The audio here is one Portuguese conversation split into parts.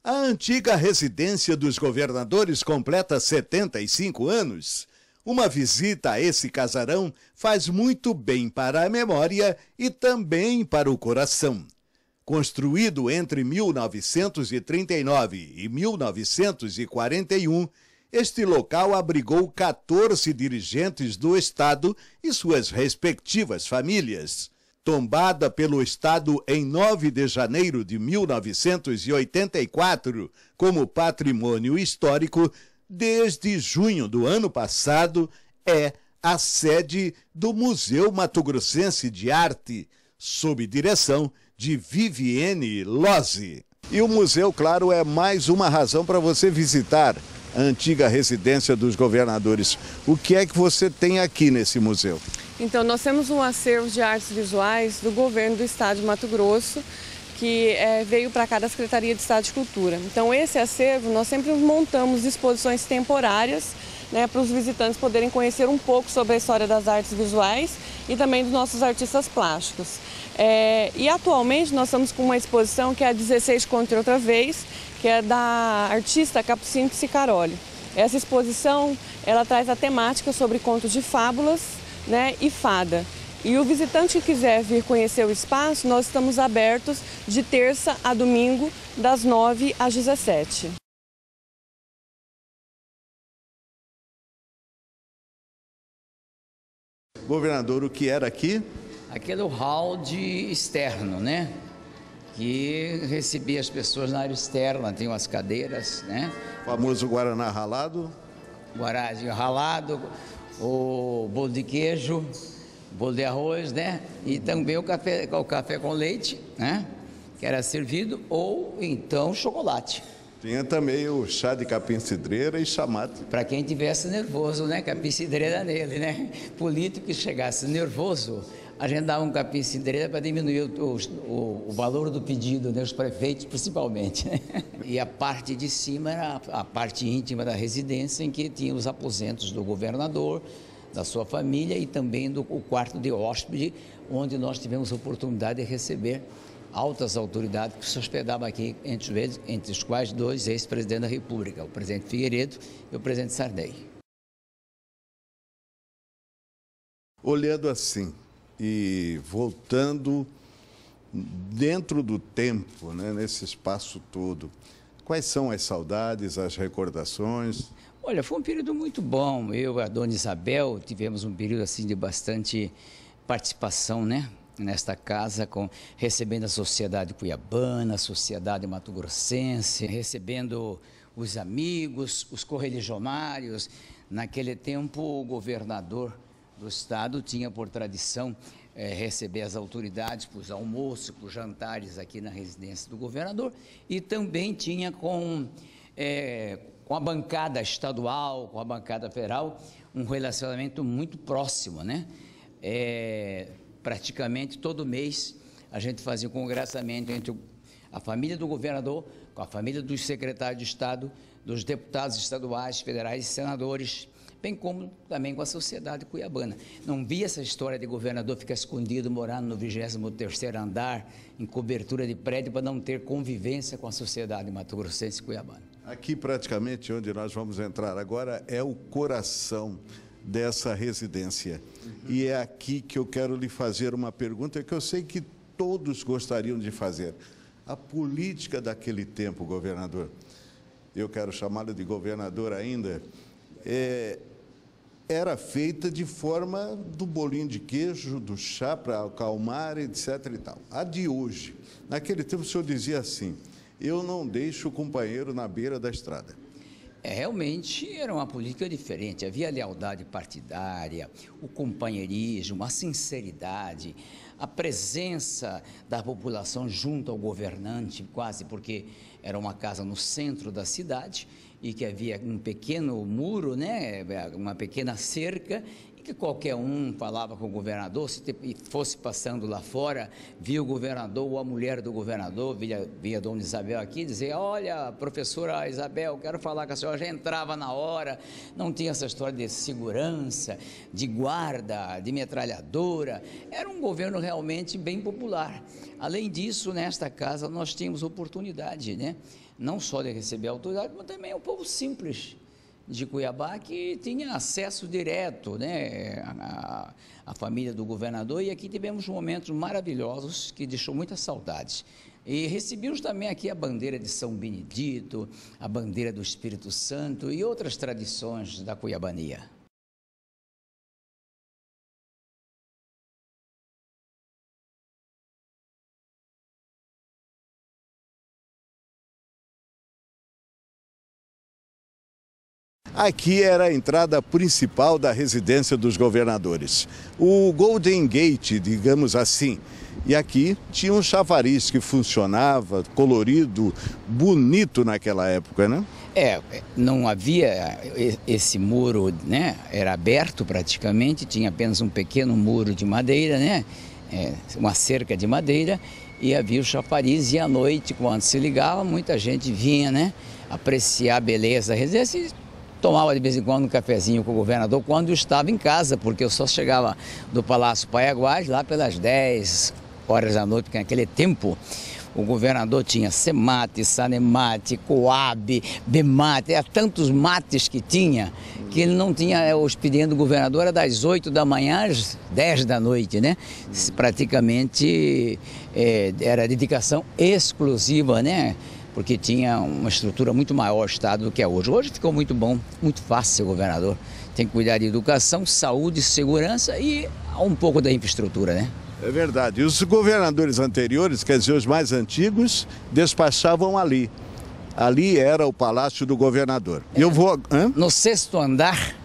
A antiga residência dos governadores completa 75 anos. Uma visita a esse casarão faz muito bem para a memória e também para o coração. Construído entre 1939 e 1941, este local abrigou 14 dirigentes do Estado e suas respectivas famílias. Tombada pelo Estado em 9 de janeiro de 1984 como patrimônio histórico, desde junho do ano passado é a sede do Museu Mato Grossense de Arte, sob direção de Viviane Lozzi. E o museu, claro, é mais uma razão para você visitar a antiga residência dos governadores. O que é que você tem aqui nesse museu? Então, nós temos um acervo de artes visuais do governo do estado de Mato Grosso, que veio para cá da Secretaria de Estado de Cultura. Então, esse acervo, nós sempre montamos exposições temporárias, né, para os visitantes poderem conhecer um pouco sobre a história das artes visuais e também dos nossos artistas plásticos. E atualmente nós estamos com uma exposição que é a 16 Conte Outra Vez, que é da artista Capucine Cicaroli. Essa exposição, ela traz a temática sobre contos de fábulas, né, e fada. E o visitante que quiser vir conhecer o espaço, nós estamos abertos de terça a domingo, das 9 às 17. Governador, o que era aqui? Aqui era o hall externo, né? Que recebia as pessoas na área externa, tem umas cadeiras, né? O famoso guaraná ralado? Guaraná ralado, o bolo de queijo, bolo de arroz, né? E também o café com leite, né? Que era servido, ou então chocolate. Tinha também o chá de capim-cidreira e chamate. Para quem tivesse nervoso, né? Capim-cidreira nele, né? Político que chegasse nervoso, a gente dava um capim-cidreira para diminuir o valor do pedido, né? Os prefeitos principalmente, né? E a parte de cima era a parte íntima da residência, em que tinha os aposentos do governador, da sua família e também o quarto de hóspede, onde nós tivemos a oportunidade de receber altas autoridades que se hospedavam aqui, entre os quais 2 ex-presidentes da República, o presidente Figueiredo e o presidente Sarney. Olhando assim e voltando dentro do tempo, né, nesse espaço todo, quais são as saudades, as recordações? Olha, foi um período muito bom. Eu e a dona Isabel tivemos um período assim de bastante participação, né? Nesta casa, recebendo a sociedade cuiabana, a sociedade mato-grossense, recebendo os amigos, os correligionários. Naquele tempo, o governador do estado tinha por tradição receber as autoridades para os almoços, para os jantares aqui na residência do governador, e também tinha com a bancada estadual, com a bancada federal, um relacionamento muito próximo, né? Praticamente todo mês a gente fazia um congraçamento entre a família do governador, com a família dos secretários de Estado, dos deputados estaduais, federais e senadores, bem como também com a sociedade cuiabana. Não via essa história de governador ficar escondido, morando no 23º andar, em cobertura de prédio, para não ter convivência com a sociedade mato-grossense e cuiabana. Aqui, praticamente, onde nós vamos entrar agora, é o coração dessa residência. E é aqui que eu quero lhe fazer uma pergunta que eu sei que todos gostariam de fazer. A política daquele tempo, governador, eu quero chamá-lo de governador ainda, era feita de forma do bolinho de queijo, do chá para acalmar, etc. e tal. A de hoje, naquele tempo o senhor dizia assim: eu não deixo o companheiro na beira da estrada. Realmente era uma política diferente, havia lealdade partidária, o companheirismo, a sinceridade, a presença da população junto ao governante, quase porque era uma casa no centro da cidade e que havia um pequeno muro, né, uma pequena cerca, e que qualquer um falava com o governador, se fosse passando lá fora, via o governador ou a mulher do governador, via a dona Isabel aqui, dizia: olha, professora Isabel, quero falar com a senhora. Já entrava na hora, não tinha essa história de segurança, de guarda, de metralhadora. Era um governo realmente bem popular. Além disso, nesta casa nós tínhamos oportunidade, né, não só de receber a autoridade, mas também o povo simples de Cuiabá, que tinha acesso direto, né, à família do governador, e aqui tivemos momentos maravilhosos que deixou muitas saudades. E recebemos também aqui a bandeira de São Benedito, a bandeira do Espírito Santo e outras tradições da cuiabania. Aqui era a entrada principal da residência dos governadores, o Golden Gate, digamos assim. E aqui tinha um chafariz que funcionava, colorido, bonito naquela época, né? Não havia esse muro, né? Era aberto praticamente, tinha apenas um pequeno muro de madeira, né? Uma cerca de madeira, e havia o chafariz, e à noite, quando se ligava, muita gente vinha, né? Apreciar a beleza da residência e tomava de vez em quando um cafezinho com o governador quando eu estava em casa, porque eu só chegava do Palácio Paiaguás lá pelas 10 horas da noite, porque naquele tempo o governador tinha Semate, Sanemate, Coab, Bemate, tantos mates que tinha, que ele não tinha, o expediente do governador era das 8 da manhã às 10 da noite, né? Praticamente era dedicação exclusiva, né? Porque tinha uma estrutura muito maior o Estado do que é hoje. Hoje ficou muito bom, muito fácil ser governador. Tem que cuidar de educação, saúde, segurança e um pouco da infraestrutura, né? É verdade. E os governadores anteriores, quer dizer, os mais antigos, despachavam ali. Ali era o Palácio do Governador. Eu vou... No 6º andar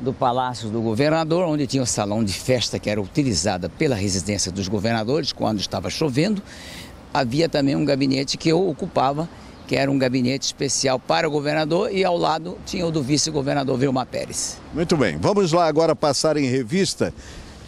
do Palácio do Governador, onde tinha o salão de festa que era utilizada pela residência dos governadores quando estava chovendo, havia também um gabinete que eu ocupava, que era um gabinete especial para o governador, e ao lado tinha o do vice-governador Vilmar Pérez. Muito bem, vamos lá agora passar em revista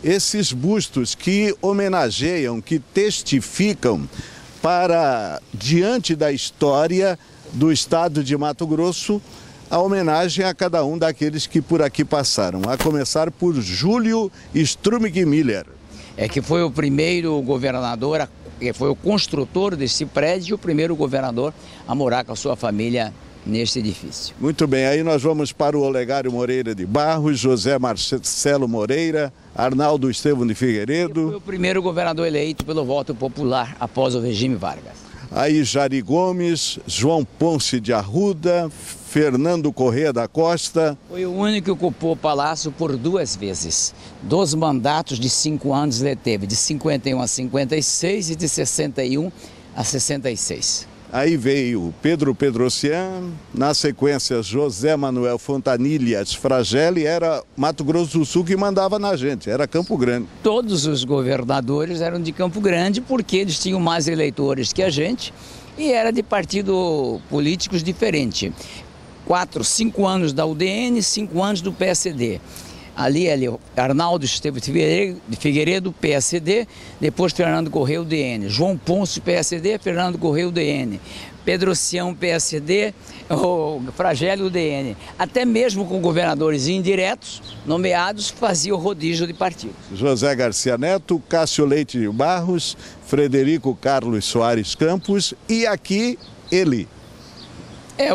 esses bustos que homenageiam, que testificam para, diante da história do estado de Mato Grosso, a homenagem a cada um daqueles que por aqui passaram, a começar por Júlio Strumig Miller. Que foi o primeiro governador, foi o construtor desse prédio e o primeiro governador a morar com a sua família neste edifício. Muito bem, aí nós vamos para o Olegário Moreira de Barros, José Marcelo Moreira, Arnaldo Estevão de Figueiredo. Foi o primeiro governador eleito pelo voto popular após o regime Vargas. Aí Jari Gomes, João Ponce de Arruda, Fernando Corrêa da Costa. Foi o único que ocupou o palácio por 2 vezes. 2 mandatos de 5 anos ele teve, de 51 a 56 e de 61 a 66. Aí veio Pedro Pedrocian, na sequência José Manuel Fontanilhas Fragelli, era Mato Grosso do Sul que mandava na gente, era Campo Grande. Todos os governadores eram de Campo Grande porque eles tinham mais eleitores que a gente e era de partidos políticos diferentes. 5 anos da UDN, 5 anos do PSD. Ali Arnaldo Estevão de Figueiredo, PSD, depois Fernando Corrêa, UDN. João Ponce, PSD, Fernando Corrêa, UDN. Pedrocian, PSD, o Fragelli, UDN. Até mesmo com governadores indiretos, nomeados, fazia o rodízio de partidos. José Garcia Neto, Cássio Leite de Barros, Frederico Carlos Soares Campos e aqui ele.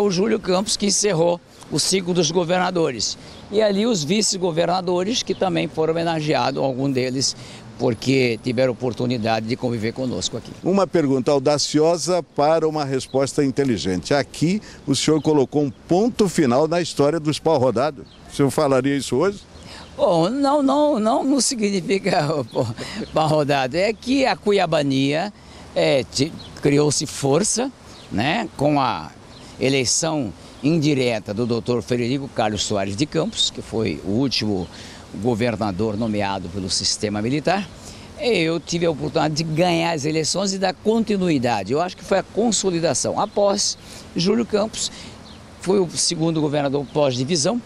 O Júlio Campos que encerrou o ciclo dos governadores. E ali os vice-governadores que também foram homenageados, alguns deles porque tiveram oportunidade de conviver conosco aqui. Uma pergunta audaciosa para uma resposta inteligente. Aqui o senhor colocou um ponto final na história dos pau-rodados. O senhor falaria isso hoje? Bom, não significa pau-rodado. É que a cuiabania criou-se força, né, com a eleição indireta do Dr. Frederico Carlos Soares de Campos, que foi o último governador nomeado pelo sistema militar. Eu tive a oportunidade de ganhar as eleições e dar continuidade. Eu acho que foi a consolidação. Após Júlio Campos, foi o segundo governador pós-divisão.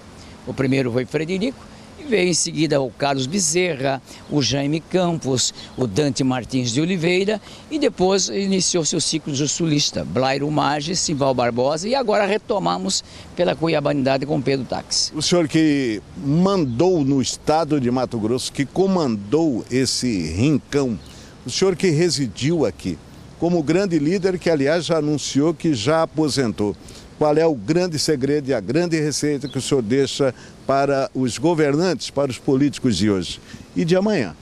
O primeiro foi Frederico. Veio em seguida o Carlos Bezerra, o Jaime Campos, o Dante Martins de Oliveira e depois iniciou seu ciclo de sulista, Blairo Maggi, Simval Barbosa e agora retomamos pela cuiabanidade com Pedro Táxi. O senhor que mandou no estado de Mato Grosso, que comandou esse rincão, o senhor que residiu aqui, como grande líder que, aliás, já anunciou que já aposentou. Qual é o grande segredo e a grande receita que o senhor deixa para os governantes, para os políticos de hoje e de amanhã?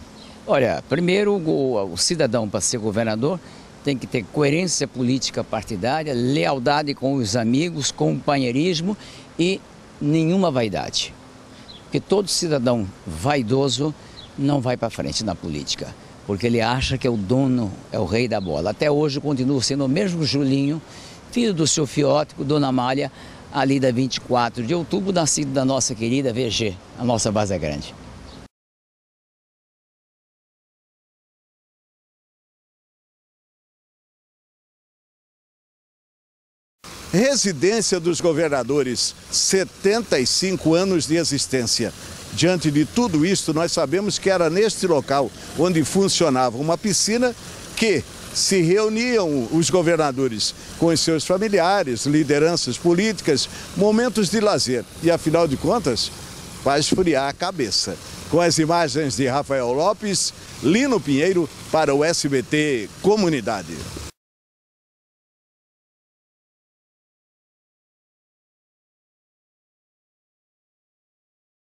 Olha, primeiro o cidadão, para ser governador, tem que ter coerência política partidária, lealdade com os amigos, companheirismo e nenhuma vaidade. Porque todo cidadão vaidoso não vai para frente na política, porque ele acha que é o dono, é o rei da bola. Até hoje continua sendo o mesmo Julinho, filho do seu fiótico, Dona Amália, ali da 24 de outubro, nascido da nossa querida VG, a nossa Vaza Grande. Residência dos governadores, 75 anos de existência. Diante de tudo isto, nós sabemos que era neste local onde funcionava uma piscina que se reuniam os governadores com os seus familiares, lideranças políticas, momentos de lazer. E, afinal de contas, vai esfriar a cabeça. Com as imagens de Rafael Lopes, Lino Pinheiro para o SBT Comunidade.